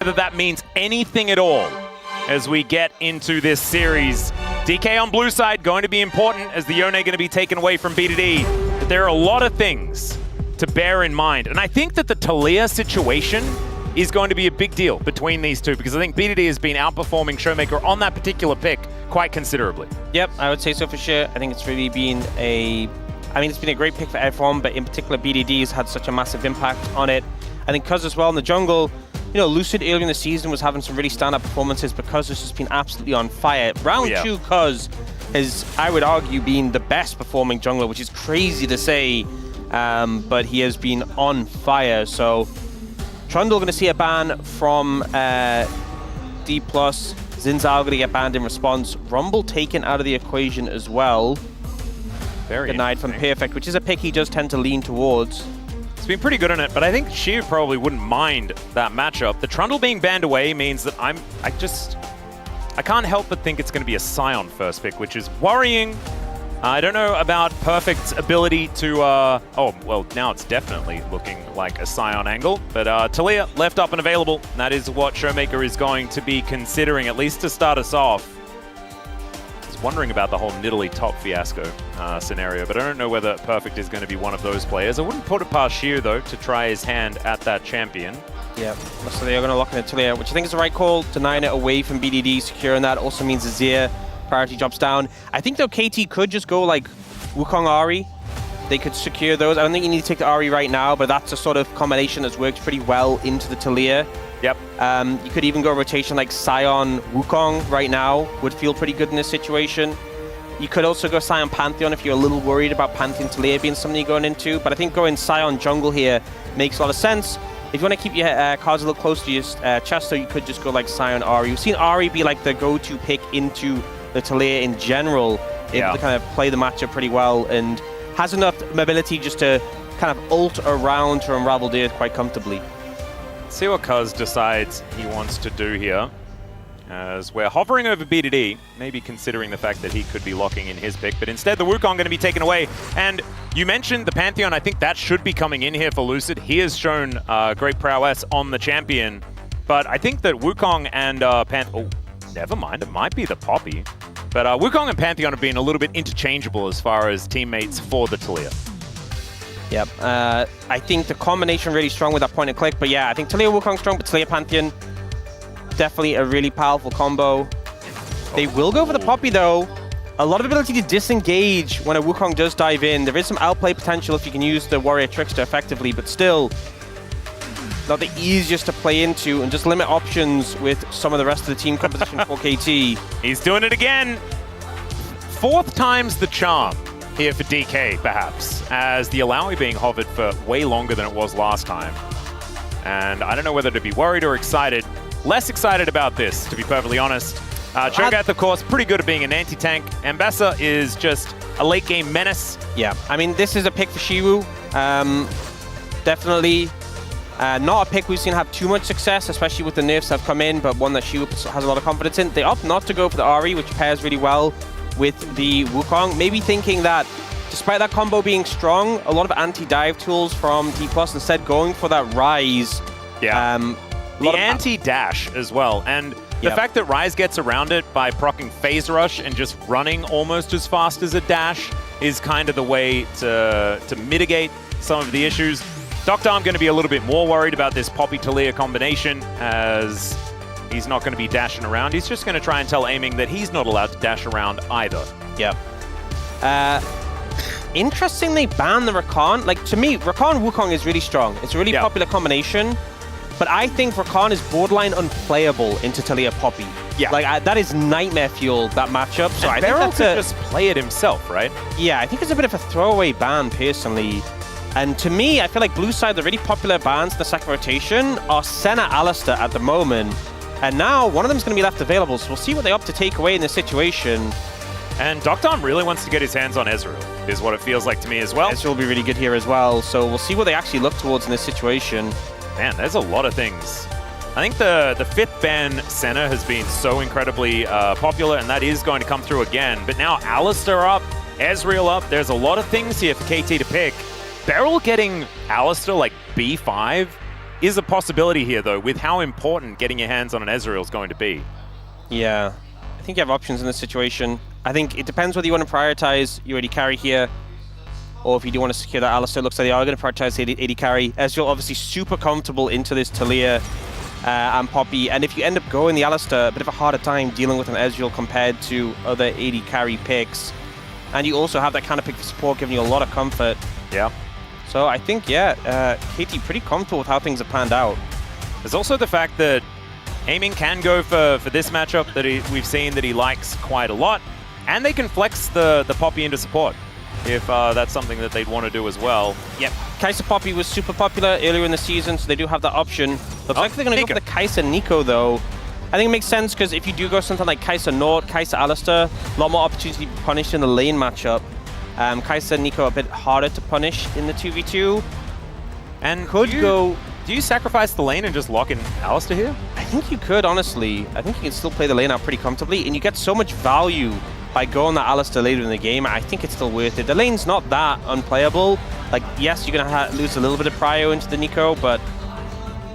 whether that means anything at all as we get into this series. DK on blue side going to be important as the Yone going to be taken away from BDD. But there are a lot of things to bear in mind. And I think that the Taliyah situation is going to be a big deal between these two because I think BDD has been outperforming Showmaker on that particular pick quite considerably. Yep, I would say so for sure. I think it's really been it's been a great pick for everyone, but in particular BDD has had such a massive impact on it. I think Cuz as well in the jungle, you know, Lucid earlier in the season was having some really standout performances because this has been absolutely on fire. Round 2, Cuz has, I would argue, been the best performing jungler, which is crazy to say, but he has been on fire. So Trundle going to see a ban from Dplus. Zinzao going to get banned in response. Rumble taken out of the equation as well. Very denied from Perfect, which is a pick he does tend to lean towards. He's been pretty good on it, but I think Shiv probably wouldn't mind that matchup. The Trundle being banned away means that I can't help but think it's going to be a Sion first pick, which is worrying. I don't know about Perfect's ability to, oh, well, now it's definitely looking like a Sion angle, but Taliyah left up and available, and that is what Showmaker is going to be considering, at least to start us off. I was wondering about the whole Nidalee top fiasco scenario, but I don't know whether Perfect is going to be one of those players. I wouldn't put it past Sheer, though, to try his hand at that champion. Yeah, so they are going to lock in Taliyah, which I think is the right call, denying it away from BDD, securing that also means Azir priority drops down. I think though KT could just go like Wukong Ahri. They could secure those. I don't think you need to take the Ahri right now, but that's a sort of combination that's worked pretty well into the Taliyah. Yep. You could even go rotation like Sion Wukong right now, would feel pretty good in this situation. You could also go Sion Pantheon if you're a little worried about Pantheon Taliyah being something you're going into, but I think going Sion jungle here makes a lot of sense. If you want to keep your cards a little close to your chest, though, you could just go like Sion Ahri. We've seen Ahri be like the go-to pick into the Taliyah in general, able to kind of play the matchup pretty well and has enough mobility just to kind of ult around to unravel the earth quite comfortably. Let's see what Cuz decides he wants to do here. As we're hovering over BDD, maybe considering the fact that he could be locking in his pick, but instead the Wukong going to be taken away. And you mentioned the Pantheon, I think that should be coming in here for Lucid. He has shown great prowess on the champion, but I think that Wukong and Pantheon... Oh, never mind, it might be the Poppy. But Wukong and Pantheon have been a little bit interchangeable as far as teammates for the Taliyah. Yep, I think the combination really strong with that point and click, but yeah, I think Taliyah Wukong strong, but Taliyah Pantheon, definitely a really powerful combo. They will go for the Poppy though. A lot of ability to disengage when a Wukong does dive in. There is some outplay potential if you can use the Warrior Trickster effectively, but still not the easiest to play into and just limit options with some of the rest of the team composition for KT. He's doing it again. 4th time's the charm here for DK, perhaps, as the Alawi being hovered for way longer than it was last time. And I don't know whether to be worried or excited. Less excited about this, to be perfectly honest. Cho'Gath, of course, pretty good at being an anti-tank. Ambassa is just a late-game menace. Yeah, I mean, this is a pick for Shiwu. Definitely not a pick we've seen have too much success, especially with the nerfs that have come in, but one that Shiwu has a lot of confidence in. They opt not to go for the Ahri, which pairs really well with the Wukong. Maybe thinking that, despite that combo being strong, a lot of anti-dive tools from Dplus, instead going for that Rise. Yeah. The anti-dash as well, and the fact that Rise gets around it by proccing Phase Rush and just running almost as fast as a dash is kind of the way to mitigate some of the issues. Dr. I'm going to be a little bit more worried about this Poppy Taliyah combination, as he's not going to be dashing around. He's just going to try and tell Aiming that he's not allowed to dash around either. Yeah. Interesting they ban the Rakan. Like, to me, Rakan Wukong is really strong. It's a really popular combination. But I think Rakan is borderline unplayable into Taliyah Poppy. Yeah. Like, that is nightmare fuel, that matchup. So I think that's could just play it himself, right? Yeah, I think it's a bit of a throwaway ban, personally. And to me, I feel like blue side, the really popular bans in the second rotation are Senna Alistar at the moment. And now one of them is going to be left available, so we'll see what they opt to take away in this situation. And Dr. really wants to get his hands on Ezreal, is what it feels like to me as well. Ezreal will be really good here as well, so we'll see what they actually look towards in this situation. Man, there's a lot of things. I think the 5th ban Senna has been so incredibly popular, and that is going to come through again. But now Alistar up, Ezreal up, there's a lot of things here for KT to pick. Beryl getting Alistar like B5 is a possibility here, though, with how important getting your hands on an Ezreal is going to be. Yeah, I think you have options in this situation. I think it depends whether you want to prioritize your AD carry here, or if you do want to secure that Alistar. Looks like they are going to prioritize AD carry. Ezreal obviously super comfortable into this Talia and Poppy, and if you end up going the Alistar, a bit of a harder time dealing with an Ezreal compared to other AD carry picks. And you also have that kind of pick for support, giving you a lot of comfort. Yeah. So I think, yeah, KT pretty comfortable with how things have panned out. There's also the fact that Aiming can go for this matchup that we've seen that he likes quite a lot, and they can flex the Poppy into support if that's something that they'd want to do as well. Yep. Kai'Sa Poppy was super popular earlier in the season, so they do have that option. Looks like they're going to go for the Kai'Sa Neeko, though. I think it makes sense, because if you do go something like Kai'Sa Nord, Kai'Sa Alistar, a lot more opportunity to punish in the lane matchup. Kai'Sa Neeko a bit harder to punish in the 2v2. And do you sacrifice the lane and just lock in Alistar here? I think you could, honestly. I think you can still play the lane out pretty comfortably, and you get so much value by going that Alistar later in the game. I think it's still worth it. The lane's not that unplayable. Like, yes, you're going to lose a little bit of prio into the Neeko, but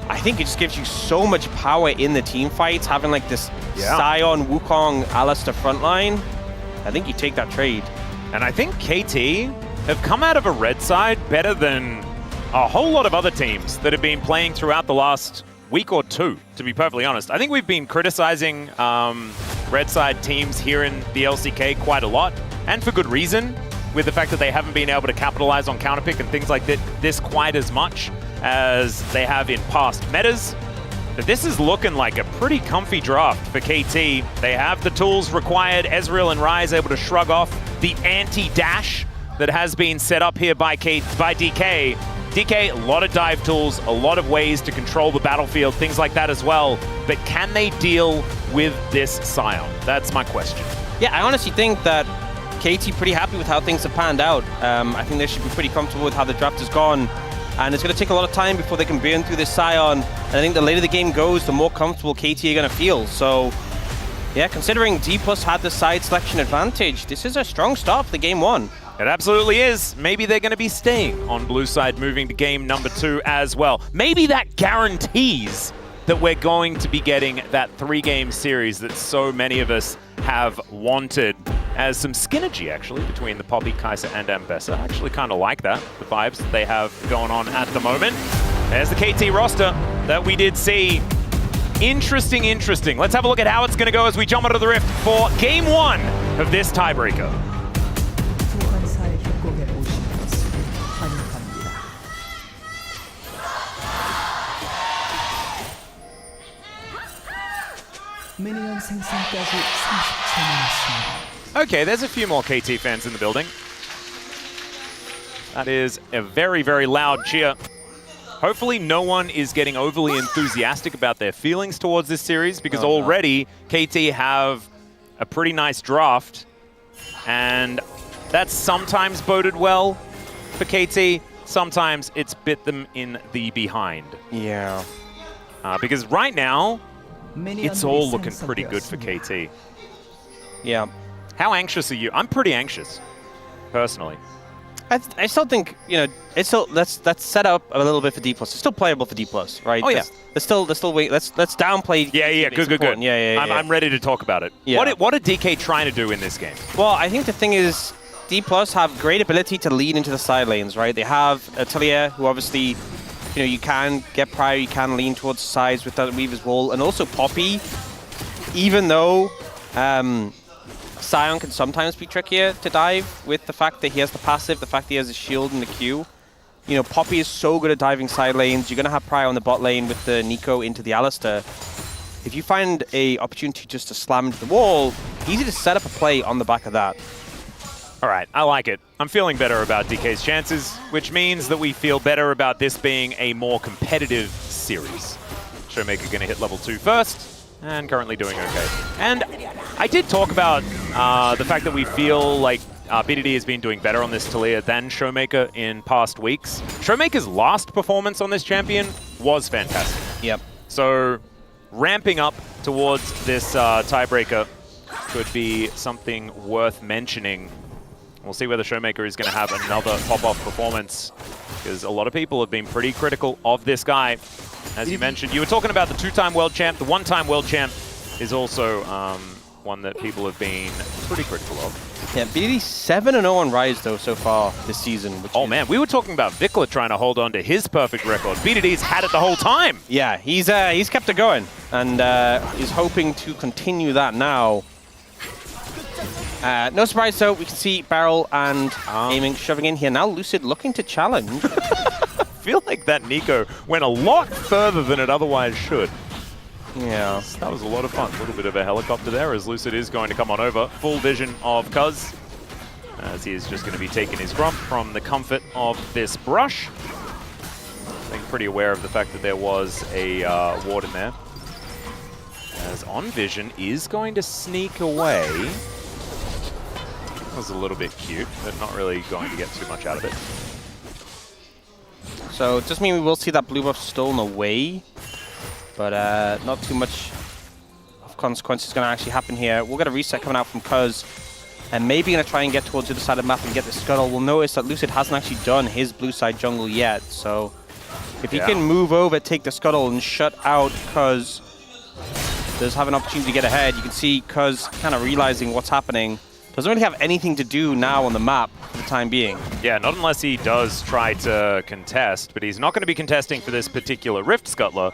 I think it just gives you so much power in the team fights, having like this Sion, Wukong, Alistar frontline. I think you take that trade. And I think KT have come out of a red side better than a whole lot of other teams that have been playing throughout the last week or two, to be perfectly honest. I think we've been criticizing red side teams here in the LCK quite a lot, and for good reason, with the fact that they haven't been able to capitalize on counterpick and things like this quite as much as they have in past metas. But this is looking like a pretty comfy draft for KT. They have the tools required. Ezreal and Ryze able to shrug off the anti-dash that has been set up here by DK. DK, a lot of dive tools, a lot of ways to control the battlefield, things like that as well. But can they deal with this Sion? That's my question. Yeah, I honestly think that KT pretty happy with how things have panned out. I think they should be pretty comfortable with how the draft has gone. And it's going to take a lot of time before they can burn through this Sion. And I think the later the game goes, the more comfortable KT are going to feel. So, yeah, considering Dplus had the side selection advantage, this is a strong start for the game one. It absolutely is. Maybe they're going to be staying on blue side moving to game number 2 as well. Maybe that guarantees that we're going to be getting that 3-game series that so many of us have wanted. As some synergy, actually, between the Poppy, Kai'Sa, and Ambessa. I actually kind of like that, the vibes that they have going on at the moment. There's the KT roster that we did see. Interesting. Let's have a look at how it's going to go as we jump onto the Rift for game 1 of this tiebreaker. Okay, there's a few more KT fans in the building. That is a very, very loud cheer. Hopefully no one is getting overly enthusiastic about their feelings towards this series, because already KT have a pretty nice draft, and that's sometimes boded well for KT. Sometimes it's bit them in the behind. Yeah. Because right now, it's all looking pretty good for KT. Yeah. How anxious are you? I'm pretty anxious, personally. I still think, you know, it's still that's set up a little bit for Dplus. It's still playable for Dplus, right? Oh yeah. Let's still wait. Let's downplay. Yeah. Good. Yeah. I'm ready to talk about it. Yeah. What are DK trying to do in this game? Well, I think the thing is, Dplus have great ability to lead into the side lanes, right? They have Talia, who obviously, you know, you can get prior, you can lean towards the sides with that Weaver's Wall, and also Poppy, even though Sion can sometimes be trickier to dive with the fact that he has the passive, the fact that he has a shield and the Q. You know, Poppy is so good at diving side lanes. You're going to have Prio on the bot lane with the Neeko into the Alistar. If you find a opportunity just to slam into the wall, easy to set up a play on the back of that. All right, I like it. I'm feeling better about DK's chances, which means that we feel better about this being a more competitive series. Showmaker going to hit level 2 first, and currently doing okay. And I did talk about the fact that we feel like BDD has been doing better on this Talia than Showmaker in past weeks. Showmaker's last performance on this champion was fantastic. Yep. So ramping up towards this tiebreaker could be something worth mentioning. We'll see whether Showmaker is going to have another pop-off performance, because a lot of people have been pretty critical of this guy. as you mentioned. You were talking about the 2-time world champ. The 1-time world champ is also one that people have been pretty critical of. Yeah, BDD 7-0 on Rise, though, so far this season. Oh, man, we were talking about Vikla trying to hold on to his perfect record. BDD's had it the whole time. Yeah, he's kept it going, and he's hoping to continue that now. No surprise, though, we can see Barrel and Aiming shoving in here. Now Lucid looking to challenge. I feel like that Nico went a lot further than it otherwise should. Yeah. That was a lot of fun. A little bit of a helicopter there as Lucid is going to come on over. Full vision of Cuz, as he is just going to be taking his grump from the comfort of this brush. I think pretty aware of the fact that there was a ward in there. As On Vision is going to sneak away. That was a little bit cute, but not really going to get too much out of it. So it does mean we will see that blue buff stolen away. But not too much of consequence is going to actually happen here. We'll get a reset coming out from Cuz, and maybe going to try and get towards the other side of the map and get the scuttle. We'll notice that Lucid hasn't actually done his blue side jungle yet, so if he can move over, take the scuttle, and shut out Cuz, does have an opportunity to get ahead. You can see Cuz kind of realizing what's happening. Doesn't really have anything to do now on the map for the time being. Yeah, not unless he does try to contest, but he's not going to be contesting for this particular Rift Scuttler.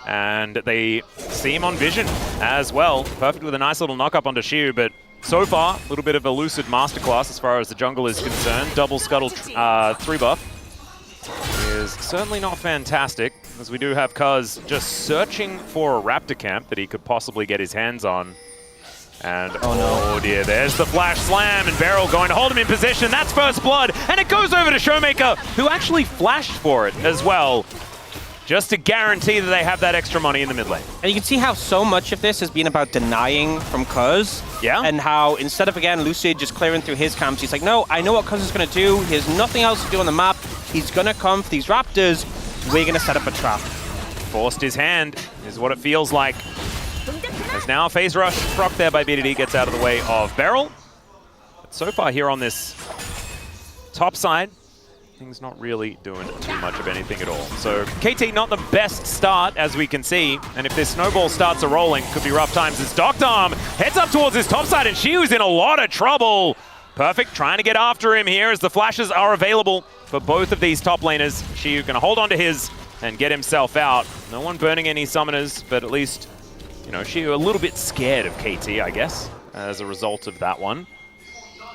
And they see him on Vision as well. Perfect with a nice little knock-up onto Shiu, but so far, a little bit of a Lucid masterclass as far as the jungle is concerned. Double Scuttle 3 buff is certainly not fantastic, as we do have Cuz just searching for a Raptor camp that he could possibly get his hands on. And oh dear, there's the flash slam, and Beryl going to hold him in position. That's first blood, and it goes over to Showmaker, who actually flashed for it as well, just to guarantee that they have that extra money in the mid lane. And you can see how so much of this has been about denying from Cuz. Yeah. And how instead of, again, Lucid just clearing through his camps, he's like, no, I know what Cuz is going to do. He has nothing else to do on the map. He's going to come for these Raptors. We're going to set up a trap. Forced his hand is what it feels like. There's now a phase rush. Proc there by BDD gets out of the way of Beryl. But so far here on this top side, things not really doing too much of anything at all. So KT not the best start, as we can see. And if this snowball starts a rolling, could be rough times as Doctarm heads up towards his top side, and Shiu's in a lot of trouble. Perfect, trying to get after him here as the flashes are available for both of these top laners. Shiu going to hold on to his and get himself out. No one burning any summoners, but at least, you know, Shiu a little bit scared of KT, I guess, as a result of that one.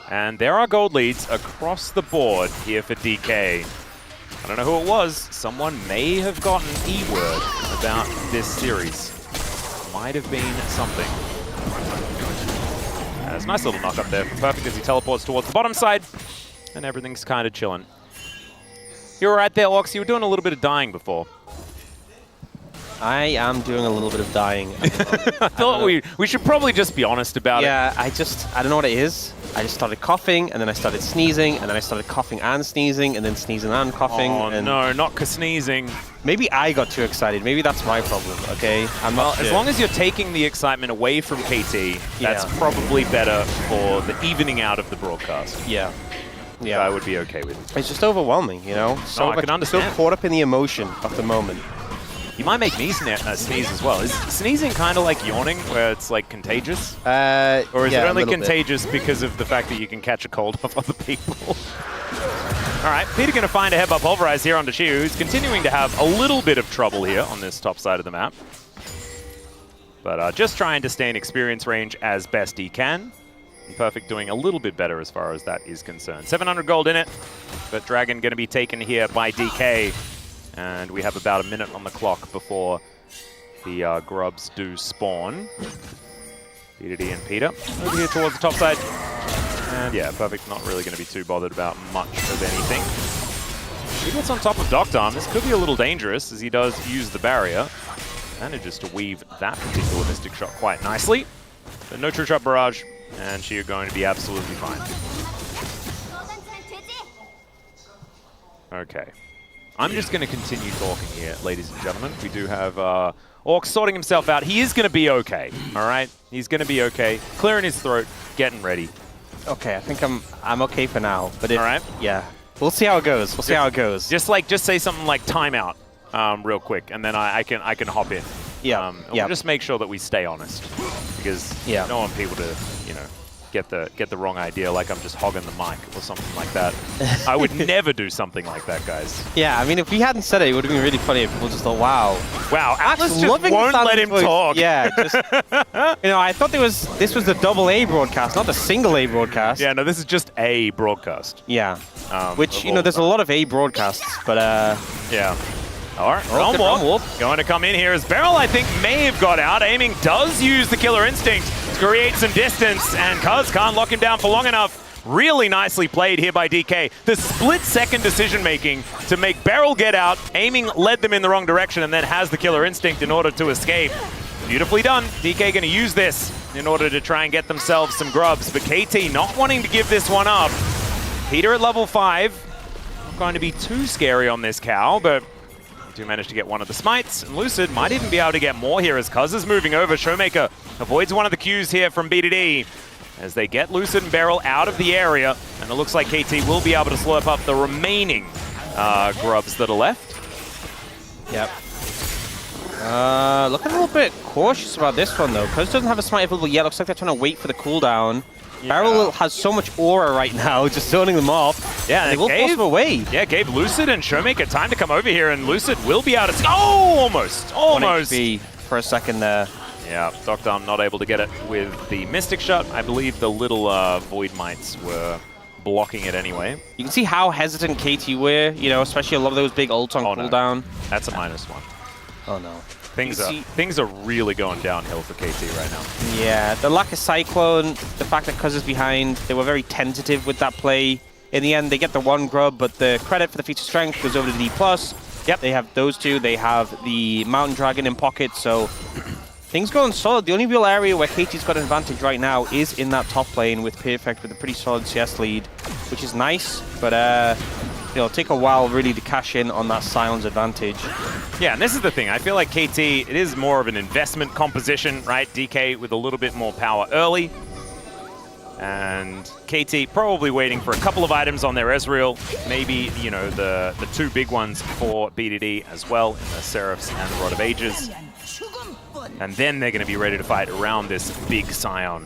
And there are gold leads across the board here for DK. I don't know who it was. Someone may have gotten E-word about this series. Might have been something. There's a nice little knock up there for Perfect as he teleports towards the bottom side. And everything's kind of chilling. You're right there, Ox. You were doing a little bit of dying before. I am doing a little bit of dying. I thought we should probably just be honest about it. Yeah, I don't know what it is. I just started coughing, and then I started sneezing, and then I started coughing and sneezing, and then sneezing and coughing. Oh and no, not sneezing. Maybe I got too excited. Maybe that's my problem, okay? I'm not sure. As long as you're taking the excitement away from KT, that's probably better for the evening out of the broadcast. Yeah. Yeah. I would be okay with it. It's just overwhelming, you know? So I can understand. So caught up in the emotion of the moment. You might make me sneeze as well. Is sneezing kind of like yawning, where it's like contagious? Or is it only contagious because of the fact that you can catch a cold off other people? All right, Peter going to find a headbutt pulverize here onto Shiu, who's continuing to have a little bit of trouble here on this top side of the map. But just trying to stay in experience range as best he can. And Perfect doing a little bit better as far as that is concerned. 700 gold in it, but Dragon going to be taken here by DK. And we have about a minute on the clock before the grubs do spawn. BDD and Peter over here towards the top side. And yeah, Perfect not really going to be too bothered about much of anything. He gets on top of Doctarm. This could be a little dangerous as he does use the barrier. Manages to weave that particular Mystic Shot quite nicely. But no True Shot Barrage, and Shiu going to be absolutely fine. Okay. I'm just going to continue talking here, ladies and gentlemen. We do have Orc sorting himself out. He is going to be okay, all right? He's going to be okay. Clearing his throat, getting ready. Okay, I think I'm okay for now. But all right? Yeah. We'll see how it goes. We'll see how it goes. Just say something like timeout. real quick, and then I can hop in. Yeah. We'll just make sure that we stay honest, because I don't want people to, you know, get the wrong idea, like I'm just hogging the mic or something like that. I would never do something like that, guys. Yeah, I mean, if we hadn't said it, it would have been really funny if people just thought, wow. Wow, Atlas just won't let him talk. Yeah, just, you know, I thought this was the double A broadcast, not the single A broadcast. Yeah, no, this is just a broadcast. Yeah, which, you know, there's a lot of A broadcasts, but yeah. All right, going to come in here as Beryl, I think, may have got out. Aiming does use the killer instinct to create some distance, and Cuz can't lock him down for long enough. Really nicely played here by DK. The split-second decision-making to make Beryl get out. Aiming led them in the wrong direction and then has the killer instinct in order to escape. Beautifully done. DK going to use this in order to try and get themselves some grubs, but KT not wanting to give this one up. Peter at level 5. Not going to be too scary on this cow, but do manage to get one of the smites, and Lucid might even be able to get more here as Cuz is moving over. Showmaker avoids one of the Qs here from BDD as they get Lucid and Beryl out of the area, and it looks like KT will be able to slurp up the remaining grubs that are left. Yep. Looking a little bit cautious about this one though. Cuz doesn't have a smite available yet. Looks like they're trying to wait for the cooldown. Yeah. Beryl has so much aura right now, just zoning them off. Yeah, they will force them away. Yeah, gave Lucid and Showmaker time to come over here, and Lucid will be able to... Oh, almost. 1 HP for a second there. Yeah, Dr. not able to get it with the Mystic Shot. I believe the little Void Mites were blocking it anyway. You can see how hesitant KT were, you know, especially a lot of those big ults on cooldown. No. That's a -1. Oh, no. Things are really going downhill for KT right now. Yeah, the lack of Cyclone, the fact that Cuz is behind, they were very tentative with that play. In the end, they get the 1 grub, but the credit for the feature strength goes over to Dplus. Yep, they have those two. They have the Mountain Dragon in pocket, so things going solid. The only real area where KT's got an advantage right now is in that top lane with Perfect with a pretty solid CS lead, which is nice, but you know, it'll take a while really to cash in on that Sion's advantage. Yeah, and this is the thing. I feel like KT, it is more of an investment composition, right? DK with a little bit more power early. And KT probably waiting for a couple of items on their Ezreal. Maybe, you know, the 2 big ones for BDD as well, in the Seraphs and the Rod of Ages. And then they're going to be ready to fight around this big Sion.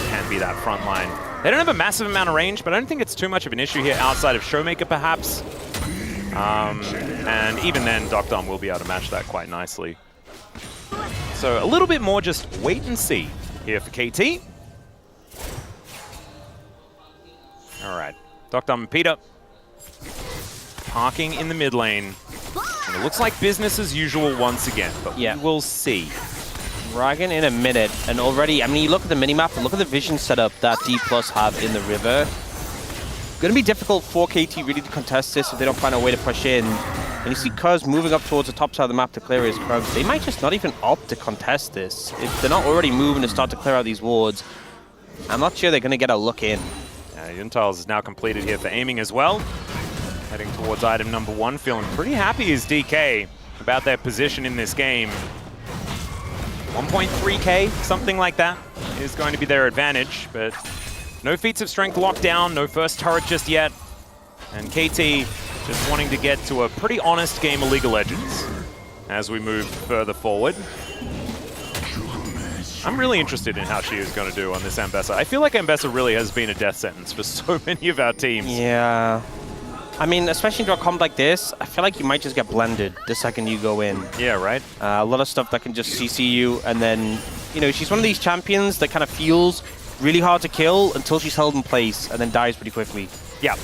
Can be that front line. They don't have a massive amount of range, but I don't think it's too much of an issue here outside of Showmaker, perhaps. And even then, Dr. will be able to match that quite nicely. So a little bit more just wait and see here for KT. All right, Dr. and Peter parking in the mid lane. And it looks like business as usual once again, but we will see. Dragon in a minute, and already, I mean, you look at the minimap and look at the vision setup that Dplus have in the river. Going to be difficult for KT really to contest this if they don't find a way to push in. And you see Cuz moving up towards the top side of the map to clear his grubs. They might just not even opt to contest this. If they're not already moving to start to clear out these wards, I'm not sure they're going to get a look in. Yuntiles is now completed here for aiming as well. Heading towards item number 1, feeling pretty happy as DK about their position in this game. 1.3k, something like that, is going to be their advantage, but no feats of strength locked down, no first turret just yet, and KT just wanting to get to a pretty honest game of League of Legends as we move further forward. I'm really interested in how she is going to do on this Ambessa. I feel like Ambessa really has been a death sentence for so many of our teams. Yeah. I mean, especially into a comp like this, I feel like you might just get blended the second you go in. Yeah, right? A lot of stuff that can just CC you, and then, you know, she's one of these champions that kind of feels really hard to kill until she's held in place and then dies pretty quickly. Yeah.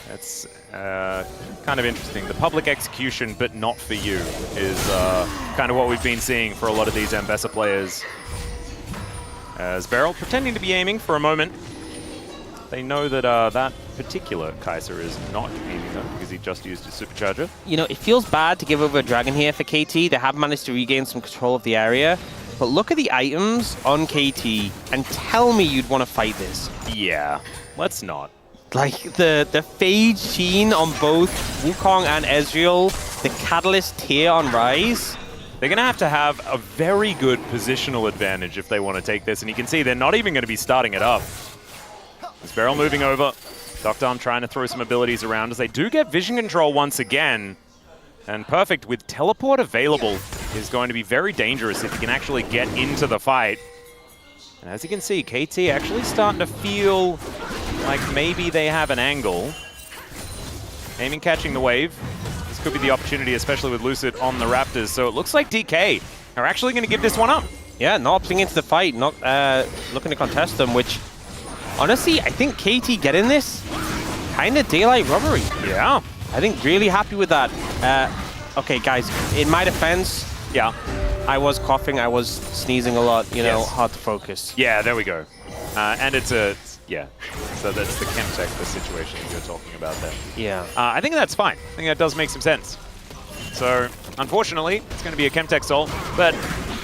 That's kind of interesting. The public execution, but not for you, is kind of what we've been seeing for a lot of these Ambessa players. As Beryl pretending to be aiming for a moment. They know that that particular Kaiser is not aiming though, because he just used his supercharger. You know, it feels bad to give over a dragon here for KT. They have managed to regain some control of the area. But look at the items on KT and tell me you'd want to fight this. Yeah, let's not. Like the Fade Sheen on both Wukong and Ezreal, the Catalyst tier on Rise. They're going to have a very good positional advantage if they want to take this. And you can see they're not even going to be starting it up. As Beryl moving over, Dr. trying to throw some abilities around as they do get vision control once again. And Perfect, with teleport available, is going to be very dangerous if he can actually get into the fight. And as you can see, KT actually starting to feel like maybe they have an angle. Aiming, catching the wave. This could be the opportunity, especially with Lucid on the Raptors. So it looks like DK are actually going to give this one up. Yeah, not opting into the fight, not looking to contest them, which, honestly, I think KT getting this, kind of daylight robbery. Yeah. I think really happy with that. Okay, guys, in my defense, Yeah. I was coughing, I was sneezing a lot, you know, Yes. hard to focus. Yeah, there we go. And it's a, yeah. So that's the Chemtech, the situation you're talking about there. Yeah. I think that's fine. I think that does make some sense. So, unfortunately, it's going to be a Chemtech Soul. But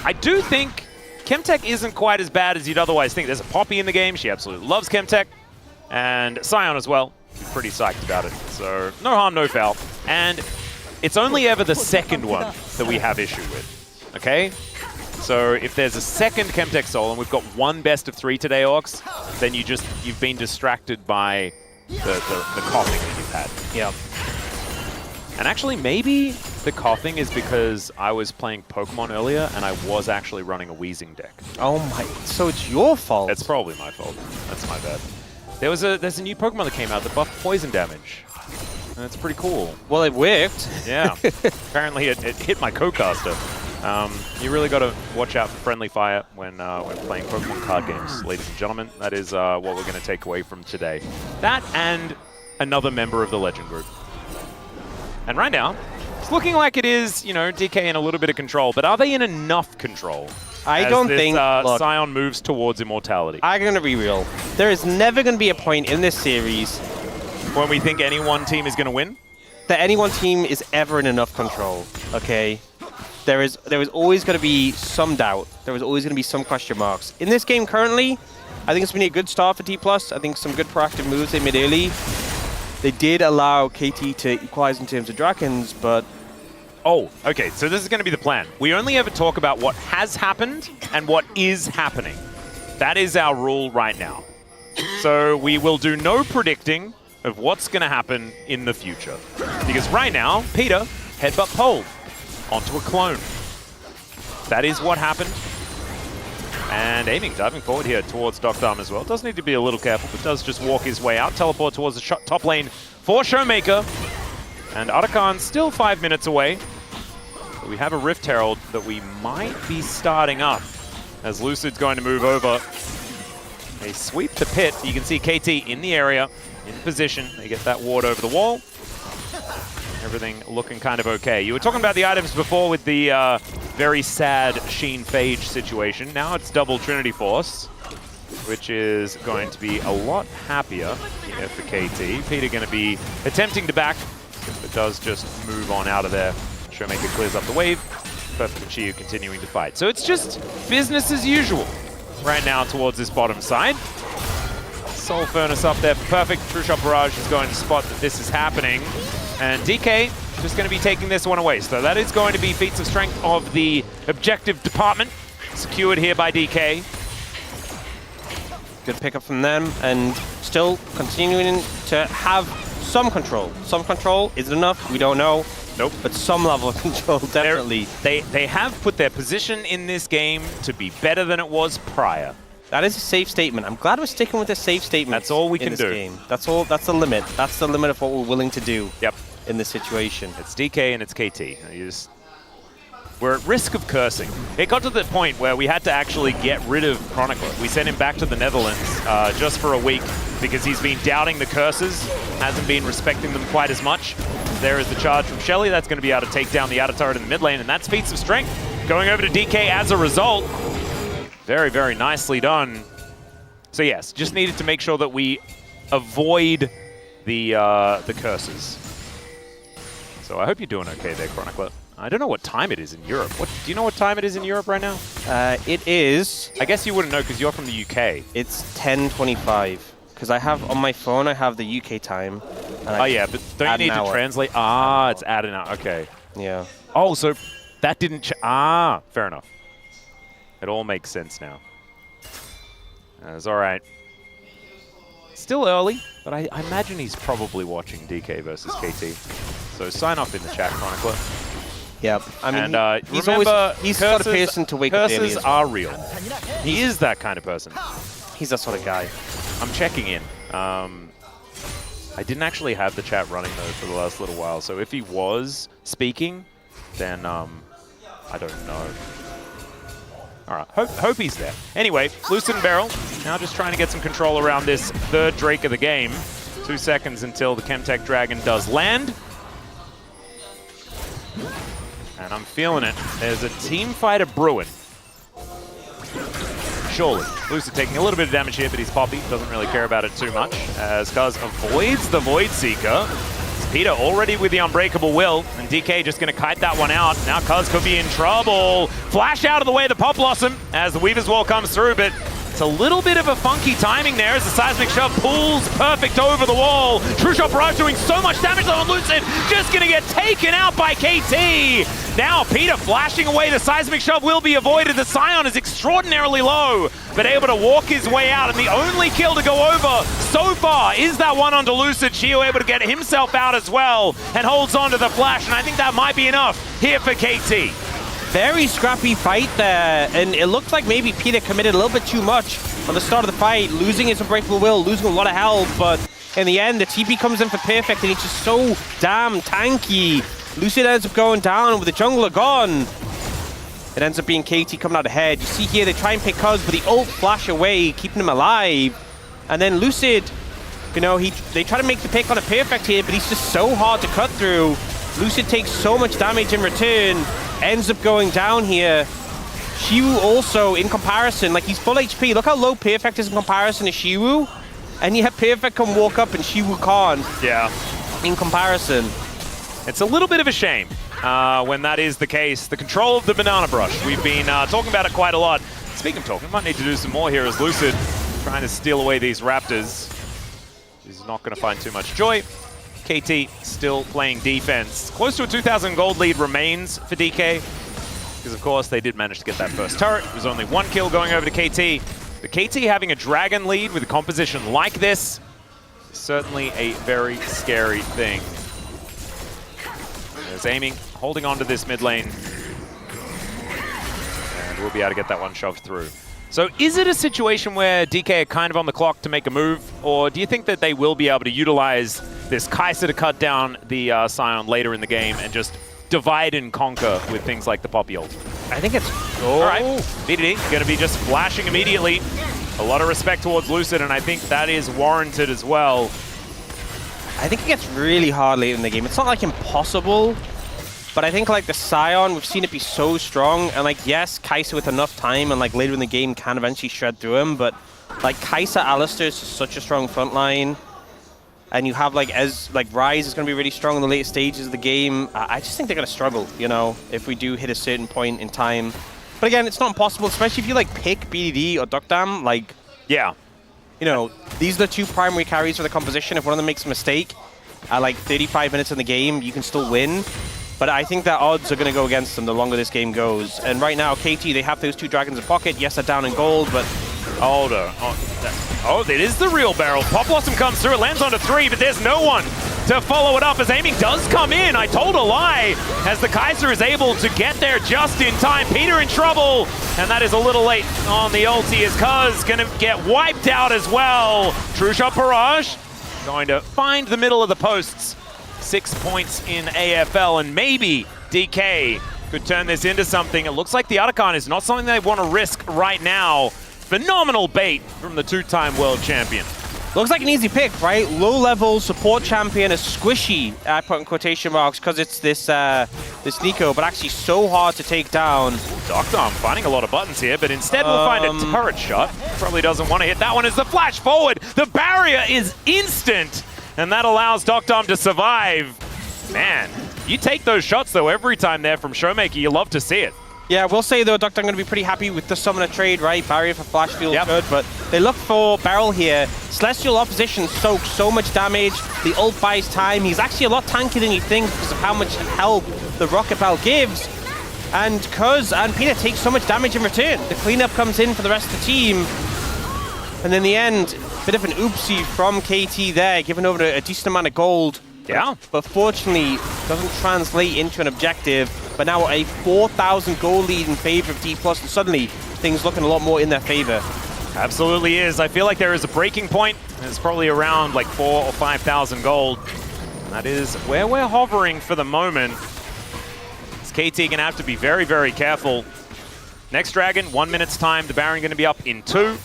I do think Chemtech isn't quite as bad as you'd otherwise think. There's a Poppy in the game. She absolutely loves Chemtech. And Sion as well. She's pretty psyched about it. So, no harm, no foul. And it's only ever the second one that we have issue with. Okay? So if there's a second Chemtech Soul and we've got one best of 3 today, Orcs, then you've been distracted by the coughing that you've had. Yeah. And actually, maybe the coughing is because I was playing Pokemon earlier and I was actually running a wheezing deck. Oh my, so it's your fault. It's probably my fault. That's my bad. There's a new Pokemon that came out that buffed poison damage. And it's pretty cool. Well, it worked. Yeah. Apparently it hit my co-caster. You really got to watch out for friendly fire when playing Pokemon card games, ladies and gentlemen. That is what we're going to take away from today. That and another member of the Legend group. And right now, it's looking like it is, you know, DK in a little bit of control, but are they in enough control? I don't think look, Sion moves towards immortality. I'm going to be real. There is never going to be a point in this series when we think any one team is going to win? That any one team is ever in enough control, okay? There is always going to be some doubt. There is always going to be some question marks. In this game currently, I think it's been a good start for Dplus. I think some good proactive moves they made early. They did allow KT to equalize in terms of Drakens, but... Oh, okay, so this is going to be the plan. We only ever talk about what has happened and what is happening. That is our rule right now. So we will do no predicting of what's going to happen in the future. Because right now, Peter, headbutt pole onto a clone. That is what happened. And aiming, diving forward here towards Dr. as well. Does need to be a little careful, but does just walk his way out. Teleport towards the top lane for Showmaker. And Arakan still 5 minutes away. But we have a Rift Herald that we might be starting up as Lucid's going to move over. They sweep the pit. You can see KT in the area, in position. They get that ward over the wall. Everything looking kind of okay. You were talking about the items before with the very sad Sheen Phage situation. Now it's double Trinity Force, which is going to be a lot happier here for KT. Peter going to be attempting to back, but does just move on out of there. Showmaker clears up the wave. Perfect and Chiyu continuing to fight. So it's just business as usual right now towards this bottom side. Soul Furnace up there for Perfect. True Shot Barrage is going to spot that this is happening. And DK just going to be taking this one away. So that is going to be feats of strength of the objective department. Secured here by DK. Good pickup from them, and still continuing to have some control. Some control. Is it enough? We don't know. Nope. But some level of control, definitely. They have put their position in this game to be better than it was prior. That is a safe statement. I'm glad we're sticking with the safe statement. That's all we can do. Game. That's all. That's the limit. That's the limit of what we're willing to do. Yep. In this situation. It's DK and it's KT. We're at risk of cursing. It got to the point where we had to actually get rid of Chronicler. We sent him back to the Netherlands just for a week because he's been doubting the curses, hasn't been respecting them quite as much. There is the charge from Shelly. That's going to be able to take down the outer turret in the mid lane, and that's feats of strength going over to DK as a result. Very, very nicely done. So yes, just needed to make sure that we avoid the curses. So I hope you're doing okay there, Chronicler. I don't know what time it is in Europe. Do you know what time it is in Europe right now? It is... I guess you wouldn't know because you're from the UK. It's 10:25. Because I have, on my phone, I have the UK time. Oh yeah, but don't you need to translate? Ah, it's add an hour. Okay. Yeah. Oh, so that didn't... fair enough. It all makes sense now. That's all right. Still early, but I imagine he's probably watching DK versus KT. Yeah. So sign off in the chat, Chronicler. Yeah, I mean, And he's remember, he's sort of person to wake up daily. Curses are real. He is that kind of person. He's that sort of guy. I'm checking in. I didn't actually have the chat running though for the last little while, so if he was speaking, then I don't know. All right, hope he's there. Anyway, Lucid and Beryl now just trying to get some control around this third Drake of the game. 2 seconds until the Chemtech Dragon does land. And I'm feeling it. There's a team fight of brewing. Surely. Lucid taking a little bit of damage here, but he's Poppy. Doesn't really care about it too much, as Cuz avoids the Void Seeker. Peter already with the Unbreakable Will, and DK just going to kite that one out. Now Cuz could be in trouble. Flash out of the way of the Pop Blossom as the Weaver's Wall comes through, but it's a little bit of a funky timing there as the Seismic Shove pulls perfect over the wall. True Shot Barrage doing so much damage on Lucid, just going to get taken out by KT. Now Peter flashing away, the Seismic Shove will be avoided. The Scion is extraordinarily low, but able to walk his way out, and the only kill to go over so far is that one onto Lucid. Shio able to get himself out as well, and holds on to the flash, and I think that might be enough here for KT. Very scrappy fight there, and it looked like maybe Peter committed a little bit too much on the start of the fight, losing his Unbreakable Will, losing a lot of health, but in the end, the TP comes in for perfect, and he's just so damn tanky. Lucid ends up going down with the jungler gone. It ends up being KT coming out ahead. You see here, they try and pick Cuz, but the ult flash away, keeping him alive. And then Lucid, you know, they try to make the pick on a perfect here, but he's just so hard to cut through. Lucid takes so much damage in return, ends up going down here. Shiwu also, in comparison, like he's full HP. Look how low Perfect is in comparison to Shiwu. And yet Perfect can walk up and Shiwu can't. Yeah. In comparison. It's a little bit of a shame when that is the case. The control of the Banana Brush. We've been talking about it quite a lot. Speaking of talking, might need to do some more here as Lucid trying to steal away these Raptors. He's not going to find too much joy. KT still playing defense. Close to a 2,000 gold lead remains for DK. Because, of course, they did manage to get that first turret. It was only 1 kill going over to KT. The KT having a dragon lead with a composition like this is certainly a very scary thing. There's aiming, holding on to this mid lane. And we'll be able to get that one shoved through. So is it a situation where DK are kind of on the clock to make a move? Or do you think that they will be able to utilize this Kai'Sa to cut down the Scion later in the game and just divide and conquer with things like the Poppy ult? I think it's... All right, VDD going to be just flashing immediately. A lot of respect towards Lucid, and I think that is warranted as well. I think it gets really hard late in the game. It's not like impossible, but I think like the Scion, we've seen it be so strong, and like yes, Kai'Sa with enough time and like later in the game can eventually shred through him, but like Kai'Sa Alistar is such a strong front line, and you have like Ryze is going to be really strong in the later stages of the game. I just think they're going to struggle, you know, if we do hit a certain point in time. But again, it's not impossible, especially if you like pick BDD or Duckdam, like Yeah. you know, these are the two primary carries for the composition. If one of them makes a mistake at like 35 minutes in the game, you can still win. But I think that odds are going to go against them the longer this game goes. And right now, KT, they have those 2 dragons in pocket. Yes, they're down in gold, but... Oh, it is the real barrel. Pop Blossom comes through, it lands onto 3, but there's no one to follow it up as aiming does come in. I told a lie as the Kai'Sa is able to get there just in time. Peter in trouble, and that is a little late on the ulti as Cuz going to get wiped out as well. True Shot Barrage going to find the middle of the posts. 6 points in AFL, and maybe DK could turn this into something. It looks like the Otacon is not something they want to risk right now. Phenomenal bait from the 2-time world champion. Looks like an easy pick, right? Low-level support champion is squishy, I put in quotation marks, because it's this Nico, but actually so hard to take down. Doctom finding a lot of buttons here, but instead we'll find a turret shot. Probably doesn't want to hit that one as the flash forward. The barrier is instant, and that allows Doctom to survive. Man, you take those shots, though, every time there from Showmaker. You love to see it. Yeah, we'll say, though, Doctor, I'm going to be pretty happy with the summoner trade, right? Barrier for flash feels good, but they look for Beryl here. Celestial opposition soaks so much damage. The ult buys time. He's actually a lot tankier than you think because of how much help the Rocket Bell gives. And Cuz and Peter take so much damage in return. The cleanup comes in for the rest of the team. And in the end, bit of an oopsie from KT there, giving over a decent amount of gold. Yeah. But fortunately, doesn't translate into an objective. But now a 4,000 goal lead in favor of Dplus, and suddenly things looking a lot more in their favor. Absolutely is. I feel like there is a breaking point. It's probably around like 4,000 or 5,000 gold. And that is where we're hovering for the moment. It's KT gonna have to be very, very careful. Next Dragon, 1 minute's time. The Baron gonna be up in 2.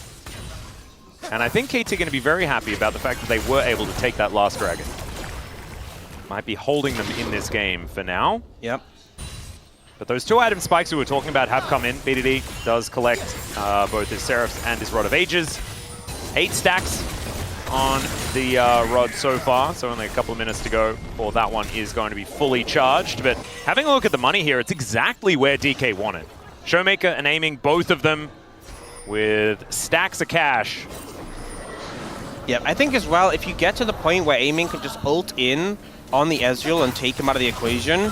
And I think KT gonna be very happy about the fact that they were able to take that last Dragon. Might be holding them in this game for now. Yep. But those 2 item spikes we were talking about have come in. BDD does collect both his Seraphs and his Rod of Ages. 8 stacks on the Rod so far, so only a couple of minutes to go before that one is going to be fully charged. But having a look at the money here, it's exactly where DK wanted. Showmaker and Aiming, both of them with stacks of cash. Yeah, I think as well, if you get to the point where Aiming could just ult in on the Ezreal and take him out of the equation,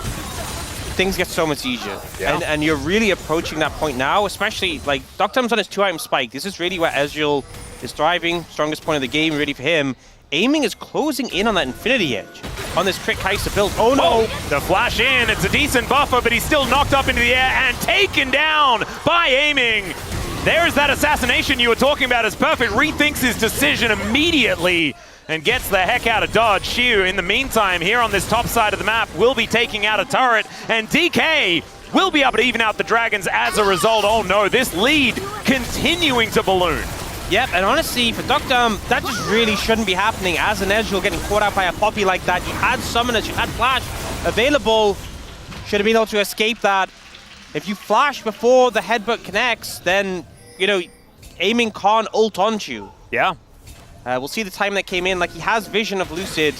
things get so much easier. Yeah. And you're really approaching that point now, especially like Doctum's on his 2 item spike. This is really where Ezreal is thriving, strongest point of the game really for him. Aiming is closing in on that Infinity Edge on this Crit Kai'Sa build. Oh no! The flash in, it's a decent buffer, but he's still knocked up into the air and taken down by Aiming. There's that assassination you were talking about as perfect. Rethinks his decision immediately and gets the heck out of dodge. Xiu, in the meantime, here on this top side of the map, will be taking out a turret, and DK will be able to even out the Dragons as a result. Oh no, this lead continuing to balloon. Yep, and honestly, for Doctum, that just really shouldn't be happening. As an Ezreal getting caught out by a Poppy like that, you had Summoners, you had Flash available. Should have been able to escape that. If you flash before the headbutt connects, then, you know, Aiming can't ult onto you. Yeah. We'll see the time that came in. Like, he has vision of Lucid,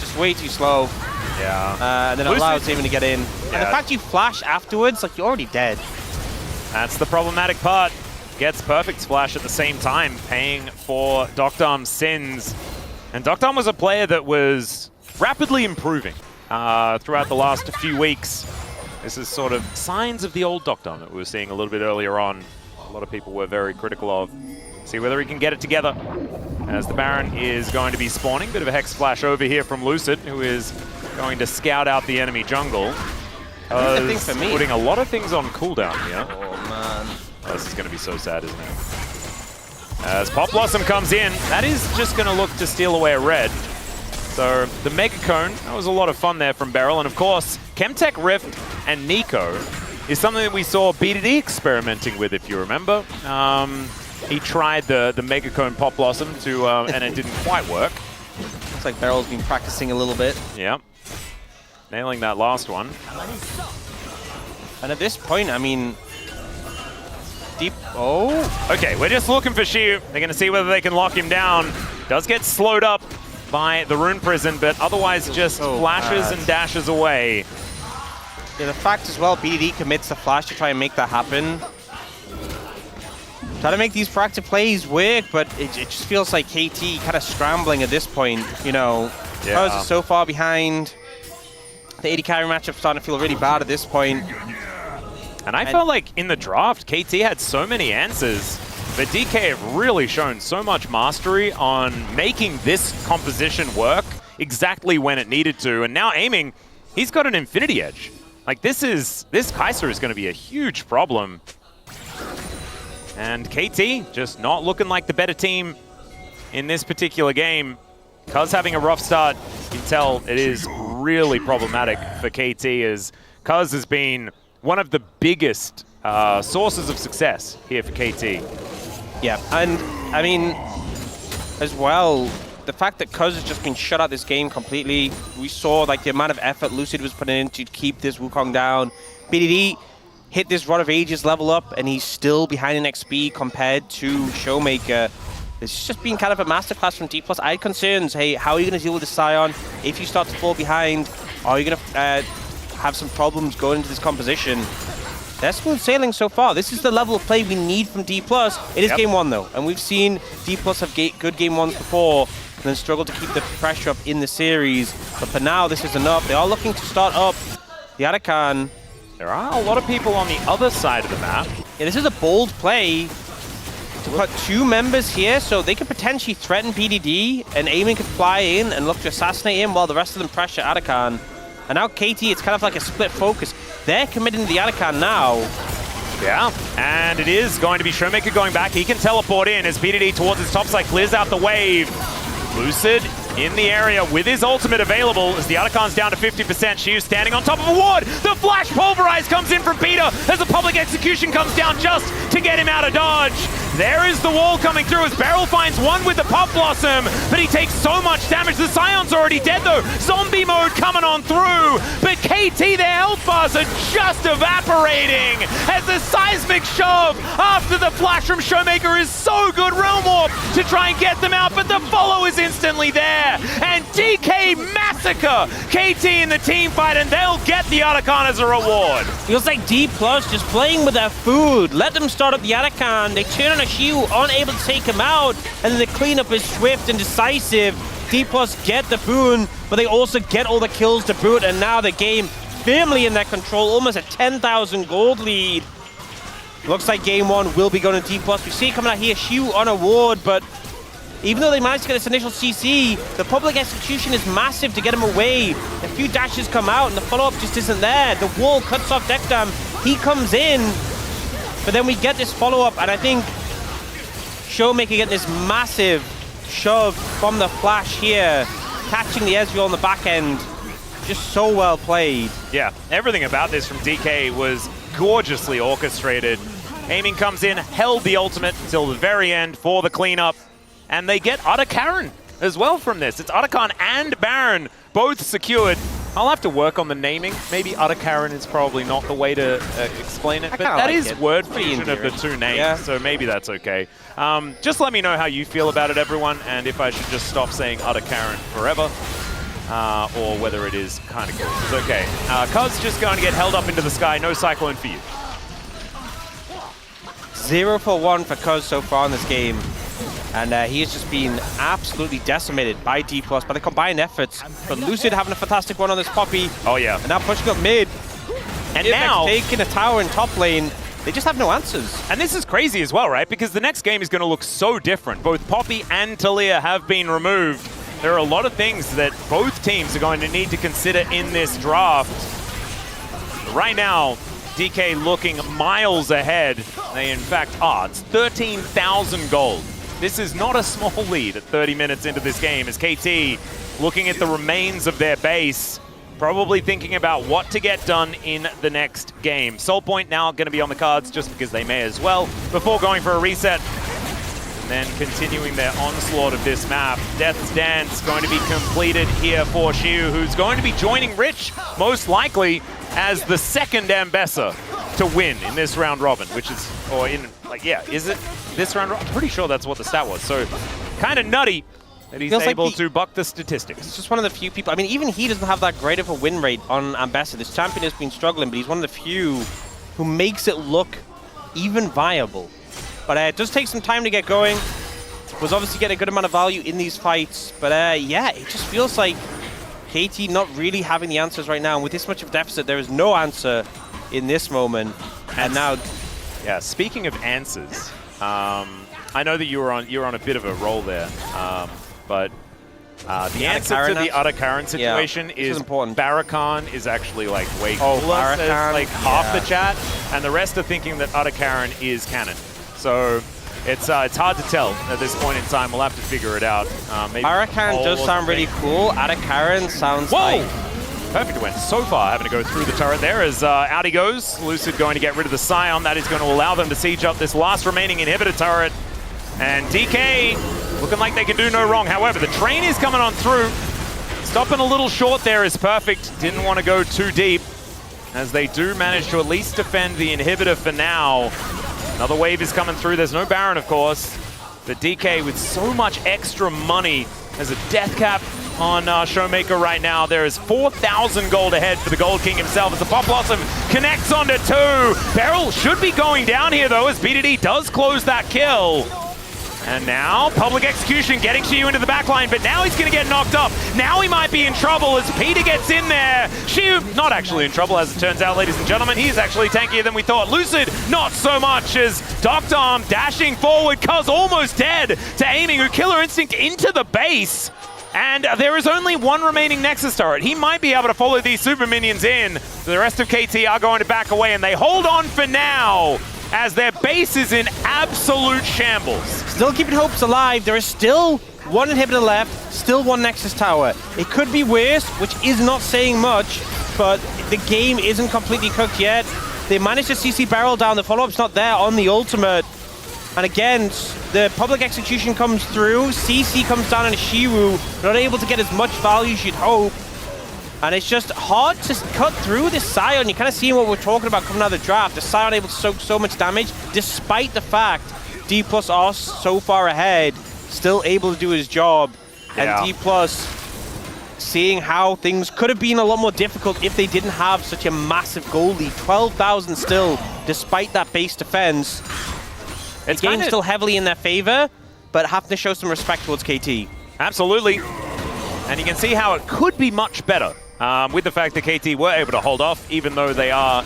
just way too slow. Yeah. And then it allows Aiming to get in. Yeah. And the fact you flash afterwards, like, you're already dead. That's the problematic part. Gets perfect splash at the same time, paying for Doctum's sins. And Doctum was a player that was rapidly improving throughout the last few weeks. This is sort of signs of the old Doctum that we were seeing a little bit earlier on. A lot of people were very critical of. See whether he can get it together. As the Baron is going to be spawning. Bit of a Hex Splash over here from Lucid, who is going to scout out the enemy jungle. I think for me, putting a lot of things on cooldown here. Oh man. Oh, this is going to be so sad, isn't it? As Pop Blossom comes in, that is just going to look to steal away a red. So the Mega Cone, that was a lot of fun there from Beryl. And of course, Chemtech Rift and Nico is something that we saw BDD experimenting with, if you remember. He tried the Mega Cone Pop Blossom to, and it didn't quite work. Looks like Beryl's been practicing a little bit. Yeah. Nailing that last one. And at this point, I mean, Oh. Okay, we're just looking for Xiu. They're going to see whether they can lock him down. Does get slowed up by the Rune Prison, but otherwise just flashes and dashes away. Yeah, the fact as well, BDD commits the flash to try and make that happen. Try to make these practice plays work, but it just feels like KT kind of scrambling at this point, you know. Yeah. Pros is so far behind. The AD carry matchup starting to feel really bad at this point. And I felt like in the draft, KT had so many answers, but DK have really shown so much mastery on making this composition work exactly when it needed to. And now aiming, he's got an Infinity Edge. Like this Kai'Sa is going to be a huge problem. And KT just not looking like the better team in this particular game. Cuz having a rough start, you can tell it is really problematic for KT, as Cuz has been one of the biggest sources of success here for KT. Yeah, and I mean, as well, the fact that Cuz has just been shut out this game completely. We saw like the amount of effort Lucid was putting in to keep this Wukong down. BDD hit this Rod of Ages level up, and he's still behind in XP compared to Showmaker. It's just been kind of a masterclass from Dplus. I had concerns, hey, how are you going to deal with the Scion? If you start to fall behind, are you going to have some problems going into this composition? They're smooth sailing so far. This is the level of play we need from Dplus. It is game one, though, and we've seen Dplus have good game ones before and then struggle to keep the pressure up in the series. But for now, this is enough. They are looking to start up the Arakan. There are a lot of people on the other side of the map. Yeah, this is a bold play. to put 2 members here, so they could potentially threaten PDD, and Eamon could fly in and look to assassinate him while the rest of them pressure Atakan. And now KT, it's kind of like a split focus. They're committing to the Atakan now. Yeah, and it is going to be Showmaker going back. He can teleport in as PDD towards his top side clears out the wave. Lucid in the area with his ultimate available as the Atakan's down to 50%. Shiu standing on top of a ward. The flash pulverize comes in from Peter as the public execution comes down just to get him out of dodge. There is the wall coming through as Beryl finds one with the Pop Blossom, but he takes so much damage. The Scion's already dead though. Zombie mode coming on through, but KT, their health bars are just evaporating as the seismic shove after the flash from Showmaker is so good. Realm Warp to try and get them out, but the follow is instantly there. And DK massacre KT in the team fight, and they'll get the Atakan as a reward. Feels like Dplus just playing with their food. Let them start up the Atakan. They turn on a Shiu, unable to take him out, and then the cleanup is swift and decisive. Dplus get the boon, but they also get all the kills to boot, and now the game firmly in their control, almost a 10,000 gold lead. Looks like game 1 will be going to Dplus. We see it coming out here, Shiu on a ward, but even though they managed to get this initial CC, the public execution is massive to get him away. A few dashes come out and the follow-up just isn't there. The wall cuts off Dekdam. He comes in, but then we get this follow-up, and I think Showmaker getting this massive shove from the flash here, catching the Ezreal on the back end. Just so well played. Yeah, everything about this from DK was gorgeously orchestrated. Aiming comes in, held the ultimate until the very end for the cleanup. And they get Atakan as well from this. It's Atakan and Baron both secured. I'll have to work on the naming. Maybe Atakaran is probably not the way to explain it, but that like is it. word fusion of the two names, yeah. So maybe that's okay. Just let me know how you feel about it, everyone, and if I should just stop saying Atakaran forever, or whether it is kind of cool. It's okay. Cuz just going to get held up into the sky. No Cyclone for you. 0 for 1 for Cuz so far in this game. And he has just been absolutely decimated by Dplus, by the combined efforts. But Lucid having a fantastic one on this Poppy. Oh, yeah. And now pushing up mid. And now taking a tower in top lane. They just have no answers. And this is crazy as well, right? Because the next game is going to look so different. Both Poppy and Talia have been removed. There are a lot of things that both teams are going to need to consider in this draft. Right now, DK looking miles ahead. They, in fact, are. It's 13,000 gold. This is not a small lead at 30 minutes into this game as KT looking at the remains of their base, probably thinking about what to get done in the next game. Soul Point now going to be on the cards just because they may as well before going for a reset. And then continuing their onslaught of this map. Death's Dance going to be completed here for Shiu, who's going to be joining Rich, most likely, as the second Ambessa to win in this round robin, which is, or in, like, yeah, is it this round robin? I'm pretty sure that's what the stat was. So kind of nutty that he's able to buck the statistics. He's just one of the few people, I mean, even he doesn't have that great of a win rate on Ambessa. This champion has been struggling, but he's one of the few who makes it look even viable. But it does take some time to get going. Was obviously getting a good amount of value in these fights, but yeah, it just feels like KT not really having the answers right now. And with this much of a deficit, there is no answer in this moment. And now, yeah. Speaking of answers, I know that you were on a bit of a roll there, but the answer to the Atakaran situation is important. Barakan is actually like way cooler, says, like half the chat, and the rest are thinking that Atakaran is canon. So it's hard to tell at this point in time. We'll have to figure it out. Maybe Barakan does sound really cool. Atakaran sounds like... Perfect went so far, having to go through the turret there as out he goes. Lucid going to get rid of the Scion. That is going to allow them to siege up this last remaining inhibitor turret. And DK looking like they can do no wrong. However, the train is coming on through. Stopping a little short there is perfect. Didn't want to go too deep, as they do manage to at least defend the inhibitor for now. Another wave is coming through. There's no Baron, of course. But DK with so much extra money as a death cap on Showmaker right now. There is 4,000 gold ahead for the Gold King himself as the Pop Blossom connects onto 2. Beryl should be going down here, though, as BDD does close that kill. And now, public execution getting Shiu into the backline, but now he's going to get knocked up. Now he might be in trouble as Peter gets in there. Shiu, not actually in trouble, as it turns out, ladies and gentlemen. He's actually tankier than we thought. Lucid, not so much, as Dr. Arm dashing forward. Cuz almost dead to aiming, who Killer Instinct into the base. And there is only one remaining Nexus turret. He might be able to follow these super minions in. The rest of KT are going to back away, and they hold on for now, as their base is in absolute shambles. Still keeping hopes alive. There is still one inhibitor left, still one Nexus tower. It could be worse, which is not saying much, but the game isn't completely cooked yet. They managed to CC barrel down. The follow-up's not there on the ultimate. And again, the public execution comes through. CC comes down on Shiwu, not able to get as much value as you'd hope. And it's just hard to cut through this Sion. You kind of see what we're talking about coming out of the draft. The Sion able to soak so much damage, despite the fact Dplus are so far ahead, still able to do his job. Yeah. And Dplus seeing how things could have been a lot more difficult if they didn't have such a massive goal lead. 12,000 still, despite that base defense. The game's still heavily in their favor, but having to show some respect towards KT. Absolutely. And you can see how it could be much better. With the fact that KT were able to hold off, even though they are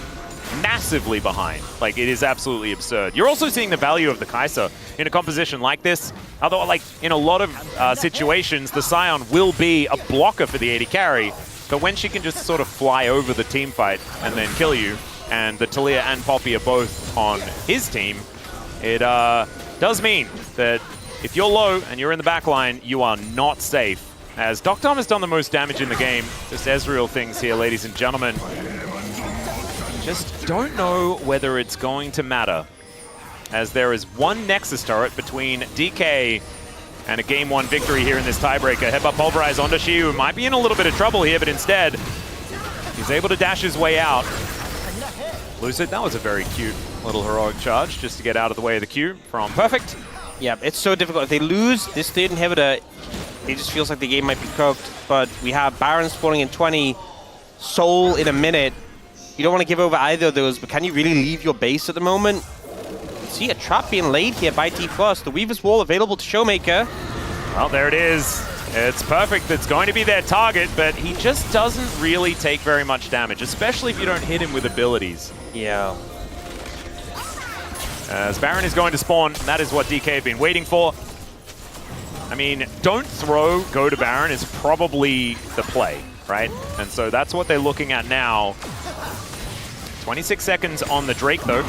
massively behind. Like, it is absolutely absurd. You're also seeing the value of the Kai'Sa in a composition like this. Although, like, in a lot of situations, the Sion will be a blocker for the AD carry, but when she can just sort of fly over the team fight and then kill you, and the Taliyah and Poppy are both on his team, it does mean that if you're low and you're in the backline, you are not safe. As Dr. Arm has done the most damage in the game. Just Ezreal things here, ladies and gentlemen. Just don't know whether it's going to matter, as there is one Nexus turret between DK and a Game 1 victory here in this tiebreaker. Headbutt Pulverize onto Shiu, who might be in a little bit of trouble here, but instead, he's able to dash his way out. Lucid, that was a very cute little heroic charge, just to get out of the way of the Q from Perfect. Yeah, it's so difficult. If they lose this third inhibitor, it just feels like the game might be cooked. But we have Baron spawning in 20, Soul in a minute. You don't want to give over either of those, but can you really leave your base at the moment? See a trap being laid here by Dplus. The Weaver's Wall available to Showmaker. Well, there it is. It's Perfect that's going to be their target, but he just doesn't really take very much damage, especially if you don't hit him with abilities. Yeah. As Baron is going to spawn, that is what DK have been waiting for. I mean, don't throw, go to Baron is probably the play, right? And so that's what they're looking at now. 26 seconds on the Drake, though.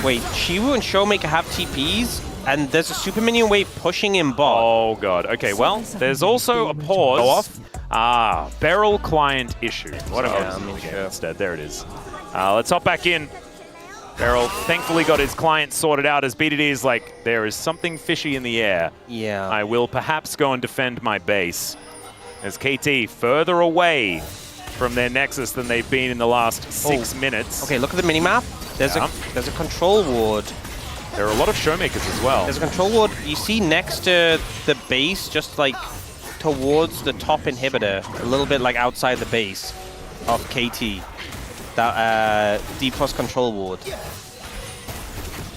Wait, Shiwu and Showmaker have TPs, and there's a super minion wave pushing in bot. Oh, God. Okay, well, there's also a pause. Go off. Ah, Beryl client issue. What am I doing instead? There it is. Let's hop back in. Beryl thankfully got his client sorted out, as BDD is like, there is something fishy in the air. Yeah. I will perhaps go and defend my base. As KT further away from their Nexus than they've been in the last 6 minutes. Okay, look at the minimap. There's a control ward. There are a lot of Showmakers as well. There's a control ward you see next to the base, just like towards the top inhibitor, a little bit like outside the base of KT. That Dplus control ward.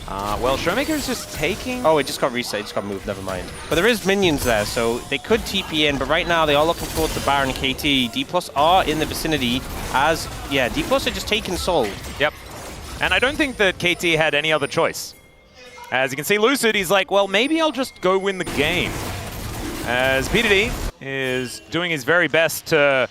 Well, Showmaker is just taking... Oh, it just got reset, it just got moved, never mind. But there is minions there, so they could TP in, but right now they are looking towards the Baron KT. Dplus are in the vicinity as, yeah, Dplus are just taking Soul. Yep. And I don't think that KT had any other choice. As you can see, Lucid, he's like, well, maybe I'll just go win the game. As BDD is doing his very best to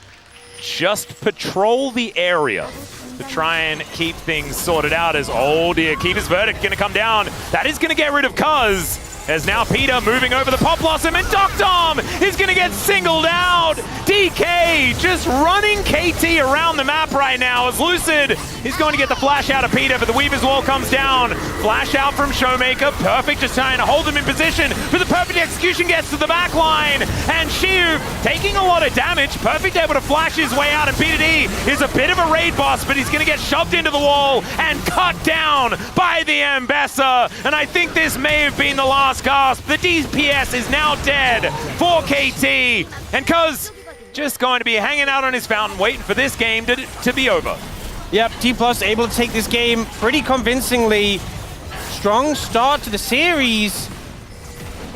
just patrol the area to try and keep things sorted out, as, oh dear, Keeper's Verdict going to come down. That is going to get rid of Cuz, as now Peter moving over the Pop Blossom, and Dr. Arm is going to get singled out. DK just running KT around the map right now, as Lucid is going to get the flash out of Peter, but the Weaver's Wall comes down. Flash out from Showmaker. Perfect just trying to hold him in position, but the Perfect execution gets to the back line, and Shiu taking a lot of damage. Perfect able to flash his way out, and BDD is a bit of a raid boss, but he's going to get shoved into the wall and cut down by the Ambassador, and I think this may have been the last gasp. The DPS is now dead for KT, and Cuz just going to be hanging out on his fountain, waiting for this game to be over. Yep, Dplus able to take this game pretty convincingly. Strong start to the series.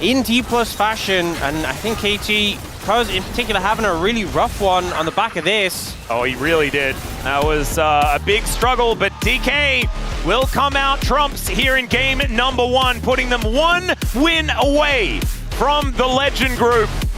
in Dplus fashion, and I think KT, because in particular having a really rough one on the back of this. Oh, he really did. That was a big struggle, but DK will come out trumps here in game number 1, putting them 1 win away from the Legend Group.